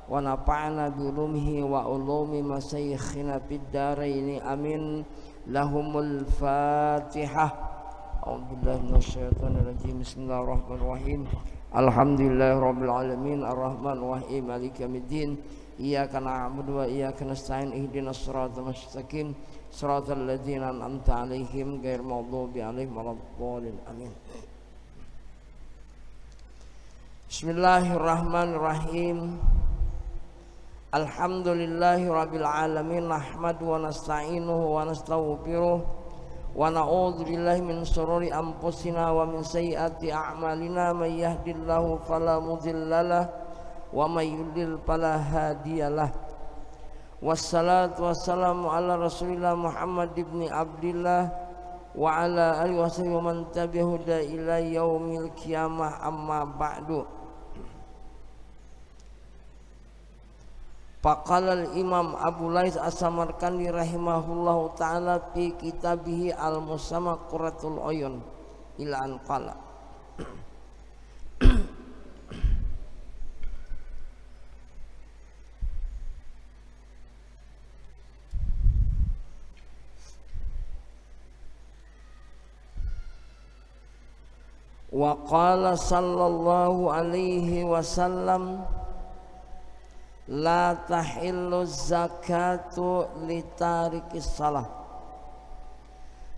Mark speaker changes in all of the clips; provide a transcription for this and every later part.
Speaker 1: wa nafa'na bi ulumihi wa ulumi masyayikhina fid dharain amin. Lahumul Fatihah. A'udzubillahi minasyaitonir rajim. Bismillahirrahmanirrahim. Alhamdulillahirabbil alamin arrahmanir rahim maliki yaumiddin. Iyyaka na'budu wa iyyaka nasta'in ihdinas siratal mustaqim siratal ladzina an'amta 'alaihim ghairil maghdubi 'alaihim waladdallin amin. Bismillahirrahmanirrahim. Alhamdulillahi rabbil alamin nahmadu wa nasta'inuhu wa nastaghfiruh wa na'udzu billahi min shururi anfusina wa min sayyiati a'malina may yahdihillahu fala mudhillalah wa may yudlil fala hadiyalah. Wassalatu wassalamu ala Rasulillah Muhammad ibn Abdillah wa ala alihi wa sahbihi wa man tabi'ahu ila yaumil qiyamah amma ba'du. Faqala al-Imam Abu Lais As-Samarkandi rahimahullahu ta'ala fi kitabihi al-musamma Qurratul Uyun ila an qala wa qala sallallahu alaihi wasallam la tahillu zakatu litarikis salah.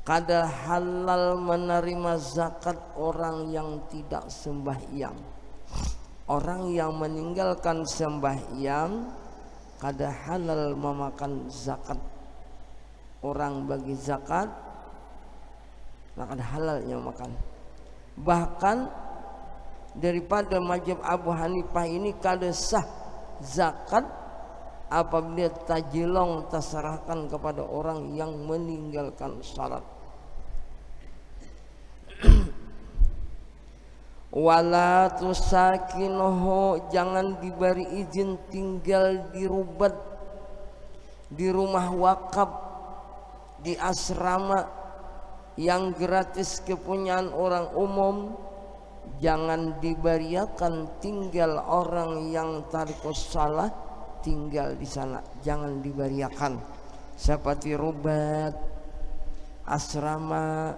Speaker 1: Kada halal menerima zakat orang yang tidak sembahyang. Orang yang meninggalkan sembahyang kada halal memakan zakat. Orang bagi zakat kada halal yang makan. Bahkan daripada mazhab Abu Hanifah ini kada sah zakat apabila tajilong terserahkan kepada orang yang meninggalkan salat. Wala tusakinuhu, jangan diberi izin tinggal di rubat, di rumah wakaf, di asrama yang gratis kepunyaan orang umum. Jangan diberiakan tinggal orang yang tarikus salah tinggal di sana, jangan diberiakan. Seperti rubat, asrama,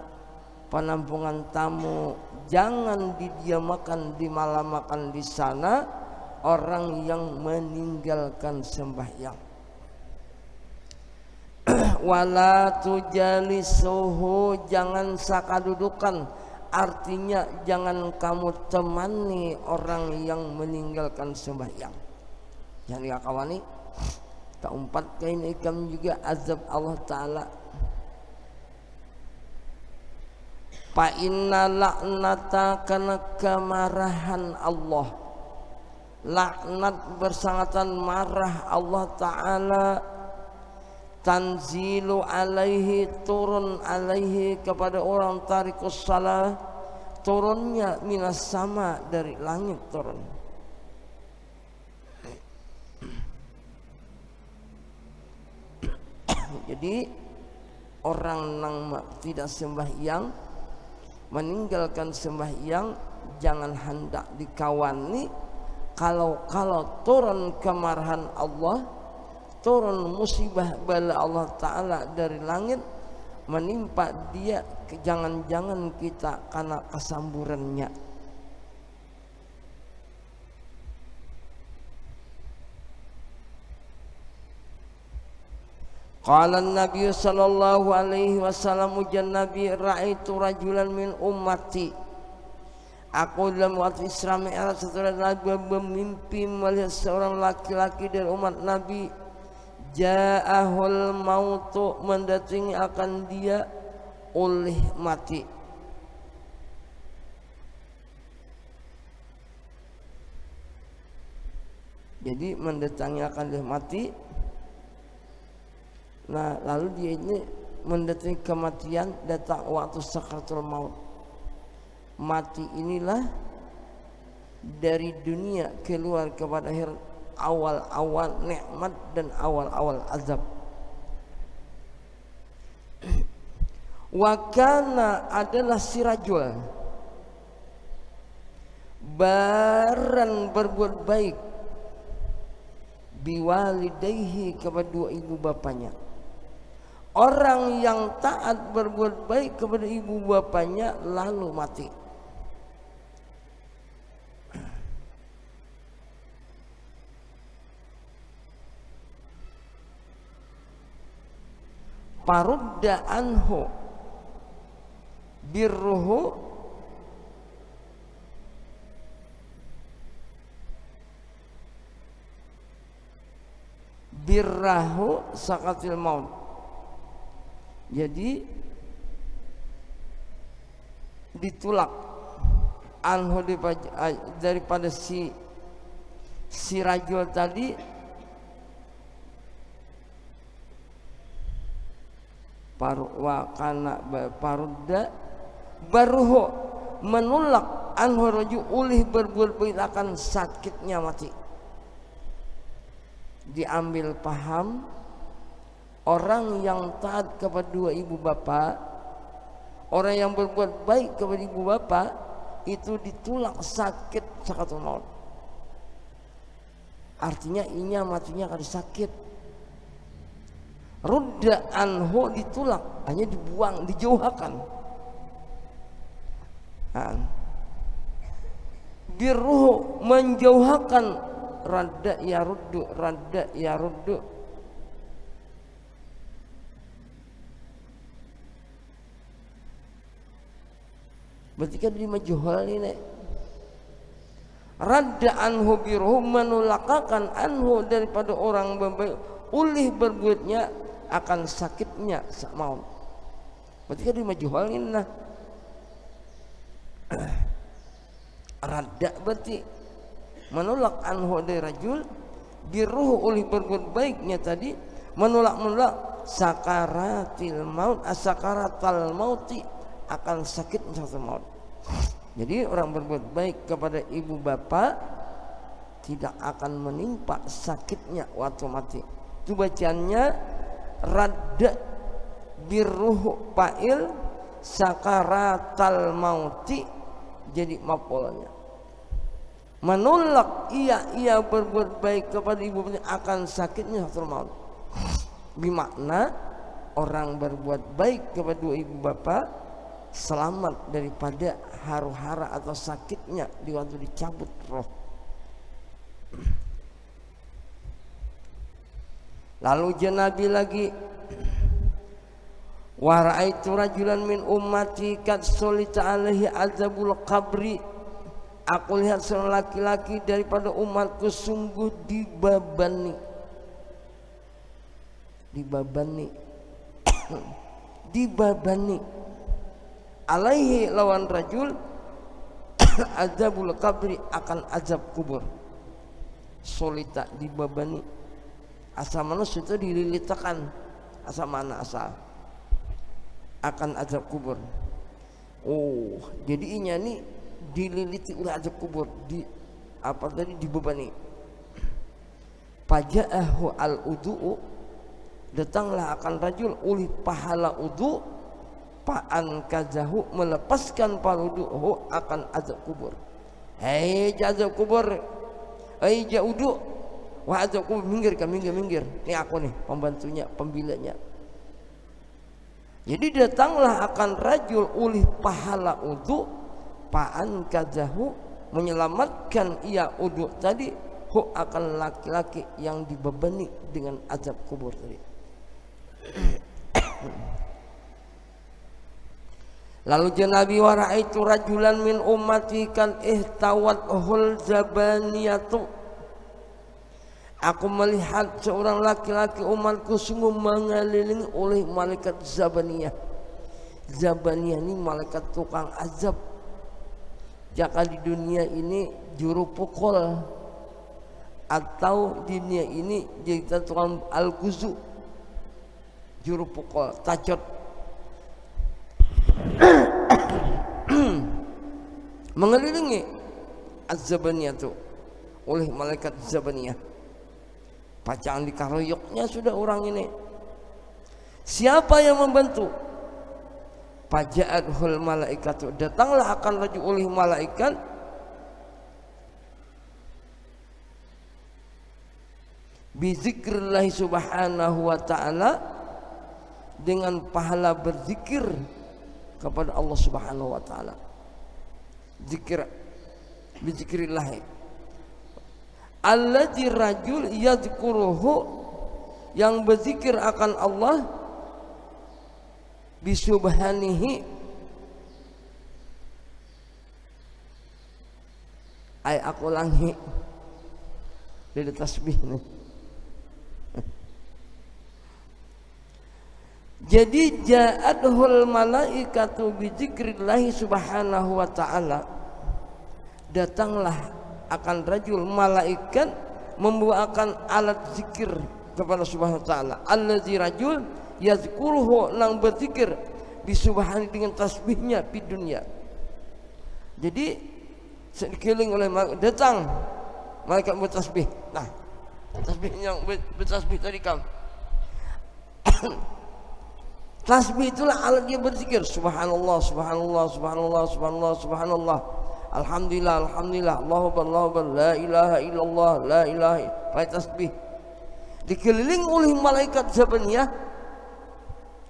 Speaker 1: penampungan tamu, jangan didiamakan, dimalamakan di sana orang yang meninggalkan sembahyang. Wala tujalisuhu, jangan sakadudukan. Artinya jangan kamu temani orang yang meninggalkan sembahyang. Yang dikawani keempat kain ikam juga azab Allah Ta'ala. Fa inna la'nata, karena kemarahan Allah, laknat bersangatan marah Allah Ta'ala, tanzilu alaihi, turun alaihi kepada orang tarikus salah, turunnya minas sama, dari langit turun. Jadi orang yang tidak sembahyang, meninggalkan sembahyang, jangan hendak dikawani. Kalau turun kemarahan Allah, turun musibah bala Allah Ta'ala dari langit menimpa dia, jangan-jangan kita karena kesamburannya. Qala an-nabiy sallallahu alaihi wasallam, ujan Nabi, ra'aitu rajulan min ummati, aku dalam waktu Isra Mi'raj setelah Nabi bermimpi melihat seorang laki-laki dari umat Nabi, ja'ahul mautu, mendatangi akan dia oleh mati. Jadi mendatangi akan dia mati. Nah, lalu dia ini mendatangi kematian, datang waktu sakaratul maut. Mati inilah dari dunia keluar kepada akhirat, awal-awal nikmat dan awal-awal azab. Wakana adalah si rajul baran berbuat baik, biwalidayhi, kepada dua ibu bapaknya. Orang yang taat berbuat baik kepada ibu bapaknya lalu mati, parudda anhu birruhu birrahu sakatil maut. Jadi ditolak anhu daripada si rajul tadi parudda baruhu, menolak anhu rajul ulih berbuat baik akan sakitnya mati. Diambil paham orang yang taat kepada dua ibu bapak, orang yang berbuat baik kepada ibu bapak itu ditolak sakit sakatul maut. Artinya inya matinya karena sakit. Rudda anhu ditolak, hanya dibuang, dijauhkan. Birruhu menjauhkan, radda ya ruddu. Berarti kan di majhul ini. Radda anhu birruhu, menolakakan anhu daripada orang baik ulih berbuatnya akan sakitnya maut. Berarti kan di majhul ini nah. Radda berarti menolak anhu dari rajul, birruhu oleh berbuat baiknya tadi, menolak sakaratil maut, asakaratal mauti, akan sakit satu maut. Jadi orang berbuat baik kepada ibu bapak tidak akan menimpa sakitnya waktu mati. Itu bacaannya radda birruhu fa'il, sakaratal mauti jadi maf'ulnya. Menolak ia berbuat baik kepada ibu bapak akan sakitnya sakatul maut. Bermakna orang berbuat baik kepada dua ibu bapak selamat daripada haru-hara atau sakitnya di waktu dicabut roh. Lalu Nabi lagi, wa ra'aitu rajulan min ummati kad sulita alaihi azabul qabri. Aku lihat seorang laki-laki daripada umatku sungguh dibabani alaihi lawan rajul azabul qabri, akan azab kubur. Solita dibabani, asal manusia itu dililitakan, asal mana asal akan azab kubur. Oh, jadi inya nih dililiti oleh azab kubur, di apa tadi, dibebani. Faja'ahu al-udu'u, datanglah akan rajul oleh pahala udu, fa'an kazahu, melepaskan pahala udu'u akan azab kubur. Hei azab kubur, hei udu, wah azab kubur, minggir. Ini aku nih pembantunya, pembilanya. Jadi datanglah akan rajul oleh pahala udu, fa'an kazahu, menyelamatkan ia udu tadi, hu akan laki-laki yang dibebani dengan azab kubur tadi. Lalu Nabi, wa ra'aitu rajulan min ummati kan ihtawat hul zabaniyatu. Aku melihat seorang laki-laki umatku sungguh mengelilingi oleh malaikat Zabaniyah. Zabaniyah ini malaikat tukang azab. Jika di dunia ini juru pukul, atau di dunia ini jadi tukang al-guzu, juru pukul, tacot. Mengelilingi Az-Zabaniyah itu oleh malaikat Zabaniyah. Pacangan di karoyoknya sudah orang ini. Siapa yang membantu? Faja'athul malaikatu, datanglah akan rajul oleh malaikat bizikrillah subhanahu wa ta'ala, dengan pahala berzikir kepada Allah subhanahu wa ta'ala. Zikir bizikrillah alladzi rajul yadhkuruhu, yang berzikir akan Allah bisubhanihi, ay aku ulangi dari tasbih nih. Jadi ja'adhul malaikatu bi dzikrillahi subhanahu wa ta'ala, datanglah akan rajul, malaikat membawakan alat zikir kepada subhanahu wa ta'ala. Allazi rajul yazkuruhu, nang berzikir bisubhani, dengan tasbihnya di dunia. Jadi sekeliling oleh datang malaikat bertasbih. Nah, tasbih yang bertasbih tadi kan. Tasbih itulah alat dia berzikir. Subhanallah, subhanallah, subhanallah, subhanallah, subhanallah. Alhamdulillah, alhamdulillah. Allahu akbar, Allahu akbar. La ilaha illallah, la ilaha. Pakai tasbih. Dikeliling oleh malaikat zabaniyah.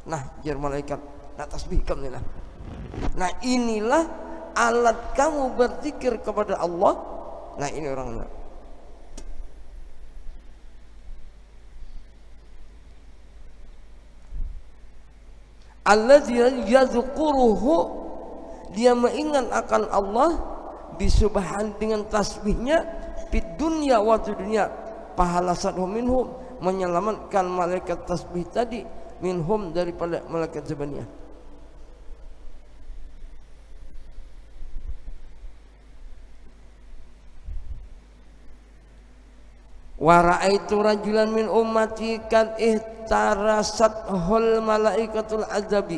Speaker 1: Nah, jar malaikat, nak tasbih kamu lah. Nah, inilah alat kamu berzikir kepada Allah. Nah, ini orangnya. Allazi yadhkuruhu, dia mengingat akan Allah bisubhan, dengan tasbihnya di dunia waktu dunia. Pahala sadhum minhum, menyelamatkan malaikat tasbih tadi minhum, daripada malaikat zabaniyah. Wa ra'aitu rajulan min ummati kad ihtarasat-hul malaikatul azabi.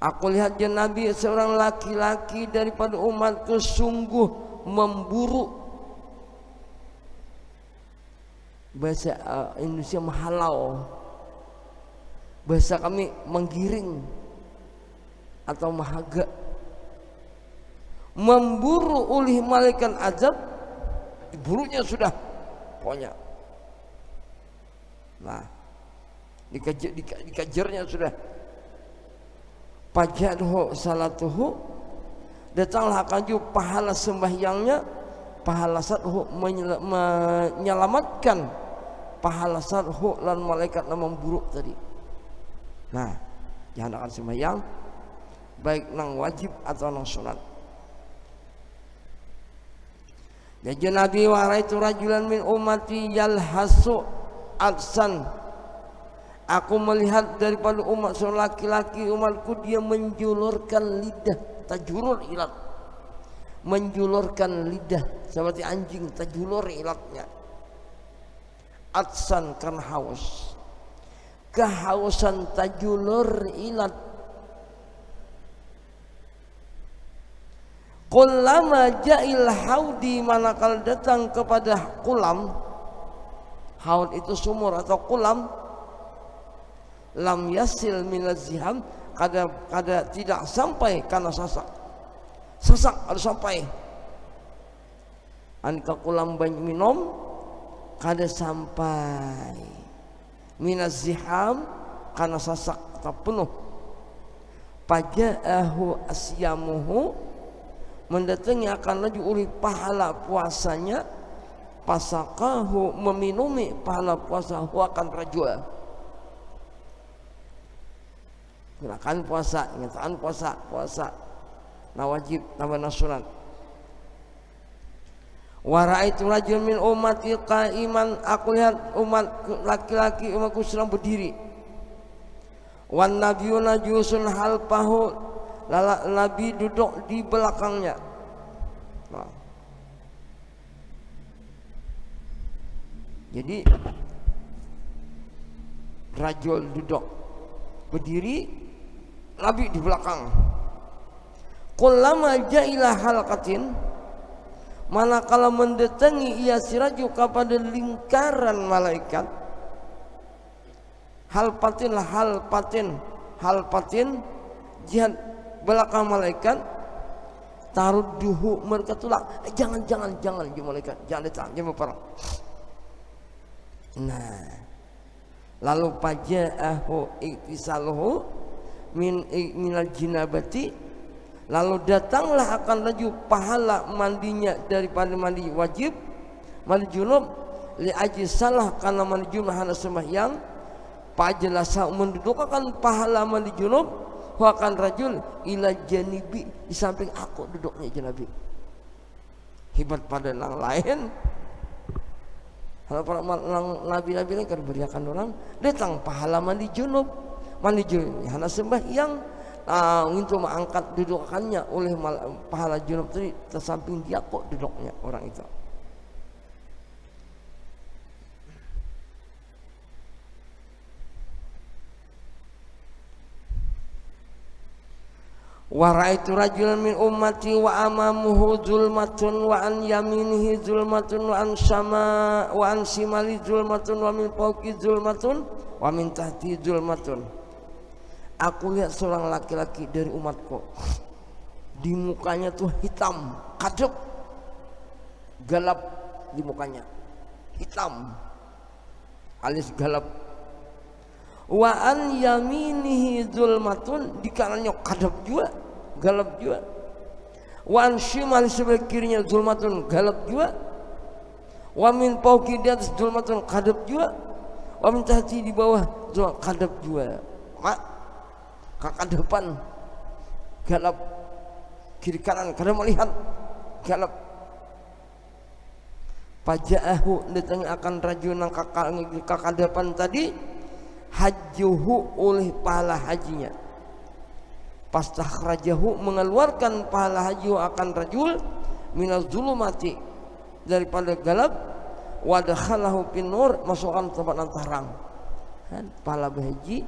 Speaker 1: Aku lihat dia Nabi, seorang laki-laki daripada umatku sungguh memburu. Bahasa Indonesia menghalau, bahasa kami menggiring atau mahaga. Memburu oleh malaikat azab, diburunya sudah pokoknya. Nah, dikejarnya sudah. Pajadhu salatuhu, datanglah kaju pahala sembahyangnya, pahala sadhu menyelamatkan, pahala sadhu lan malaikat yang memburuk tadi. Nah, jangan akan sembahyang baik nang wajib atau nang sunat. Jadi Nabi waraitu rajulan min ummati yalhasu adsan. Aku melihat daripada umat seorang laki-laki umatku, dia menjulurkan lidah, tajurur ilat. Menjulurkan lidah seperti anjing, tajulur ilatnya. Adsan, karena haus. Kehausan tajulur ilat. Kullama ja'il haudi, manakala datang kepada kulam. Haud itu sumur atau kulam. Lam yasil minaz ziham, kada tidak sampai karena sasak. Sasak harus sampai. Anka kulam banyak minum, kada sampai. Minaz ziham, karena sasak tak penuh. Paja'ahu asyamuhu, mendatangi akan laju oleh pahala puasanya. Pasakahu, meminumi pahala puasa, akan rajua. Gunakan puasa, ingatkan puasa. Nah wajib, tambah sunat. Wa ra'aitu rajulan min ummati qa'iman, aku lihat umat laki-laki umatku sedang berdiri. Wan nabiyuna jusun halpahu, Nabi duduk di belakangnya. Nah. Jadi rajul duduk berdiri, Nabi di belakang. Kullama jailah halqatin, manakala mendatangi ia si rajul kepada lingkaran malaikat. Halpatin jihad belakang malaikat. Tarudduhu, mereka tolak. Jangan malaikat, jangan datang, jangan berperang. Nah, lalu paja'ahu iktisaluhu minal jinabati, lalu datanglah akan rajul pahala mandinya daripada mandi wajib, mandi junub, li aji salah karena mandi junub hana sembahyang, pajalasa mendudukakan pahala mandi junub, akan rajul ila janibi, di samping aku duduknya janabi. Hebat pada yang lain. Kalau para nabi-nabi lain kan beriakan orang datang pahala mandi junub hana sembahyang, untuk mengangkat dudukannya oleh pahala junub tadi tersamping dia kok duduknya orang itu. Wa ra'aitu rajulan min ummati wa amamuhu zulmatun wa an yaminihi zulmatun wa an shimali zulmatun wa min fawqi zulmatun wa min tahti zulmatun. Aku lihat seorang laki-laki dari umatku, di mukanya tuh hitam, kadep, galap di mukanya, hitam, alis galap. Wa an yaminihi zulmatun, di kanannya kadep juga, galap juga. Wa an shimali sebelah kirinya zulmatun, galap juga. Wa min fawqi, di atas zulmatun, kadep juga. Wa min tahti, di bawah zulmatun, kadep juga. Kakak depan galap, kiri kanan kada melihat galap. Paja'ahu, datang akan rajul nang kakak depan tadi, hajjuhu, oleh pahala hajinya. Pastakhrajahu, mengeluarkan pahala haji akan rajul minaz zulumati, daripada galap, wa dakhalahu fin nur, masukkan tempat yang terang. Pahala berhaji,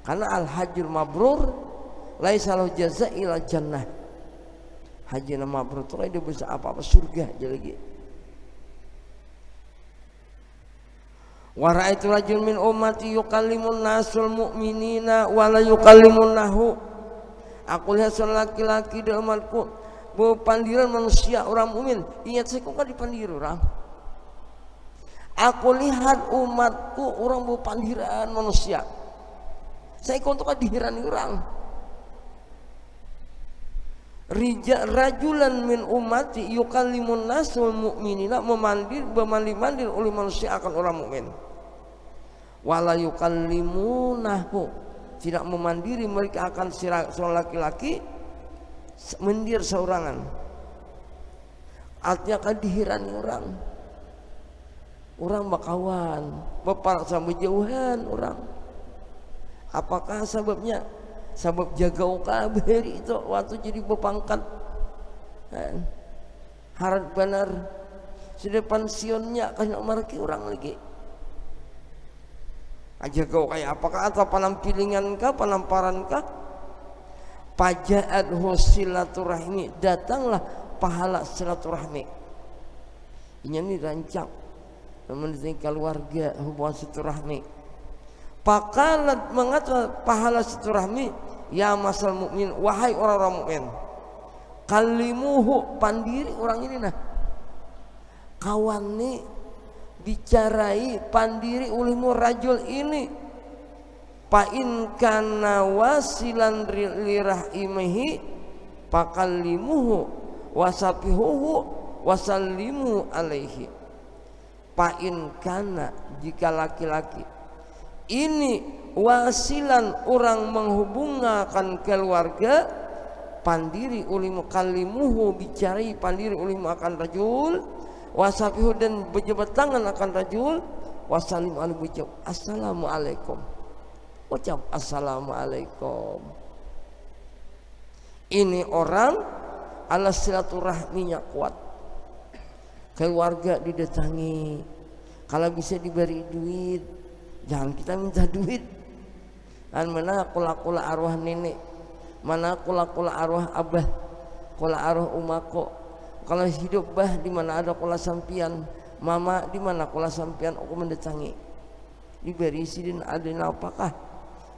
Speaker 1: karena al hajjul mabrur laisa lahu jazaa ila jannah. Haji na mabrur itu tidak bisa apa-apa, surga aja lagi. Wa ra'aitu rajul min ummati yukallimun nasul mu'minina wa la yukallimunahu. Aku lihat seorang laki-laki di umatku berpandiran manusia orang mukmin. Ingat saya kok dipandir orang. Aku lihat umatku orang berpandiran manusia. Saya kontok dihirani orang. Rajulan min ummati yukallimun nasul mu'minina, memandir oleh manusia akan orang mukmin. Wala yukallimunahu, tidak memandiri mereka akan seorang laki-laki mendir seorangan. Artinya akan dihirani orang. Orang bakawan, bapak sama jauhan orang. Apakah sebabnya? Sebab jaga kabeh itu waktu jadi berpangkat, harap benar sudah pensiunnya kan marki orang lagi. Aja kau kayak apakah atau penampilingan kah, penamparan kah? Paja'at silaturahmi, datanglah pahala silaturahmi. Ini rancang mementingkan keluarga, hubungan silaturahmi. Pakalat mengatakan pahala silaturahmi, ya masal mukmin, wahai orang-orang mukmin, kalimuhu, pandiri orang ini nah, kawan nih bicarai pandiri ulihmu rajul ini, pa in kana wasilan lirahimihi pakalimuhu wasafihuhu wasallimu alaihi. Pa in kana, jika laki-laki ini wasilan, orang menghubungkan keluarga, pandiri ulimu kalimuhu, bicarai pandiri ulimu akan rajul, wasafihu, dan berjabat tangan akan rajul, wasalim alaihi, ucap assalamualaikum, ucap assalamualaikum. Ini orang ala silaturahminya kuat, keluarga didatangi, kalau bisa diberi duit, jangan kita minta duit. Dan mana kula-kula arwah nenek, mana kula-kula arwah abah, kula arwah umako. Kalau hidup bah, di mana ada kula sampian, mama di mana kula sampian, aku mendatangi. Diberi sidin adina apakah?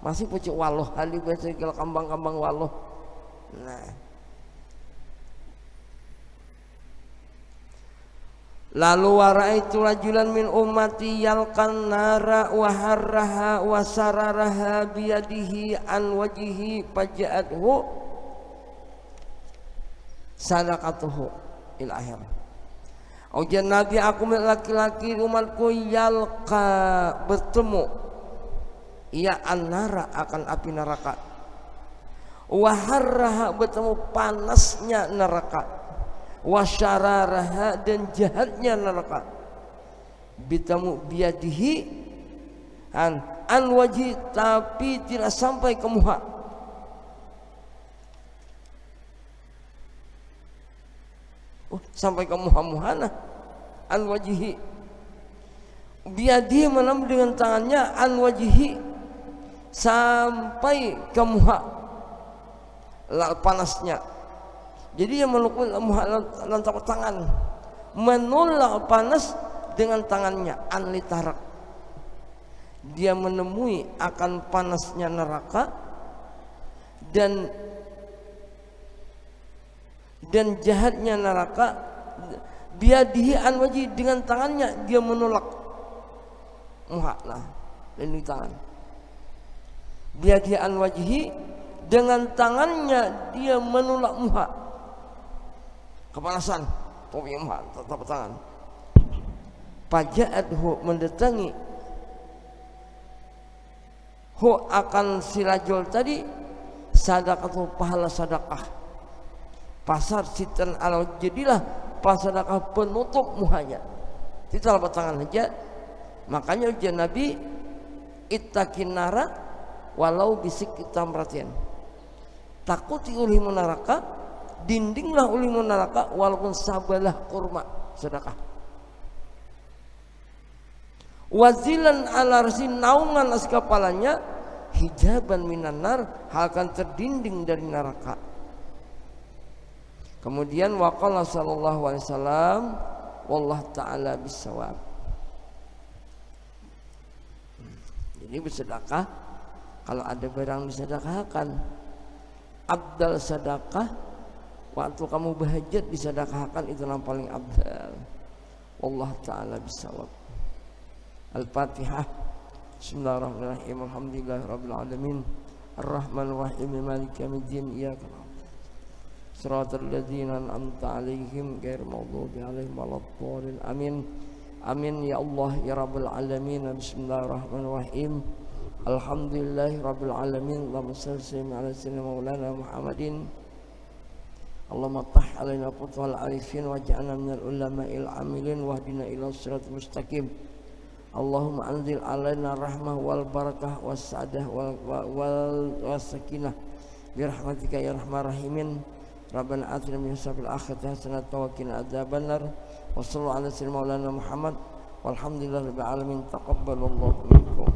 Speaker 1: Masih pucuk waloh, hali baca kalau kambang-kambang waloh. Nah, Lalu waraitu rajulan min ummati yalqan nara wa harraha wa sararaha biyadihi an wajhihi faja'athu sadaqatuhu ila akhir. Ujian Nabi, aku melihat laki-laki umatku yalqa bertemu ia an-nara akan api neraka, wa harraha bertemu panasnya neraka, wasyararaha dan jahatnya neraka, bitamu biyadihi an wajhi tapi tidak sampai ke muha. Sampai ke muha-muhana an wajhi, biyadihi menam dengan tangannya, an wajhi sampai ke muha panasnya. Jadi dia melukul lantaran tangan, menolak panas dengan tangannya, anlitarak. Dia menemui akan panasnya neraka dan jahatnya neraka. Biadihi an wajhi, dengan tangannya dia menolak muha lah, dan tangan. Biadihi an wajhi, dengan tangannya dia menolak muha, kepanasan, topi muha, tatapan tangan. Faja'athu, mendatangi hu akan si rajul tadi sadaqatu, pahala sedekah. Pasar sitan ala, jadilah pasadakah penutup muhanya, tidak telapak tangan saja. Makanya ujian Nabi, ittaqin nara walau bisik kita merhatian, takuti ulimu neraka, dindinglah ulimu neraka walaupun sabalah kurma sedekah. Wazilan ala rasi, naungan atas kepalanya, hijaban minan nar, akan terdinding dari neraka. Kemudian waqala sallallahu alaihi wasallam, wallahu taala bisawab. Jadi bersedekah, kalau ada barang disedekahkan, abdal sedekah waktu kamu berhajat disedekahkan, itu yang paling abdal. Wallahu taala bisawab. Al-Fatihah. Bismillahirrahmanirrahim. Alhamdulillahirabbil alamin. Arrahmanir rahim. Maliki yaumiddin. Iyyaka na'budu Siratal ladzina an'amta 'alaihim ghairil maghdubi 'alaihim waladdallin. Amin. Amin ya Allah ya rabbal alamin. Bismillahirrahmanirrahim. Alhamdulillahirabbil alamin. Allahumma shalli ala sayyidina maulana Muhammadin. Allahumma tah alaina futhal arifin waj'alna minal ulama'il amilin wahdina ila siratal mustaqim. Allahumma anzil alaina rahmah wal barakah was sa'adah wal sakinah birahmatika ya arhamar rahimin. Rabbana atina min hasanil akhirati hasanatan wa qina adzabannar. Wassallallahu ala sayyidina maulana Muhammad walhamdulillahirabbil alamin. Taqabbalallahu minkum.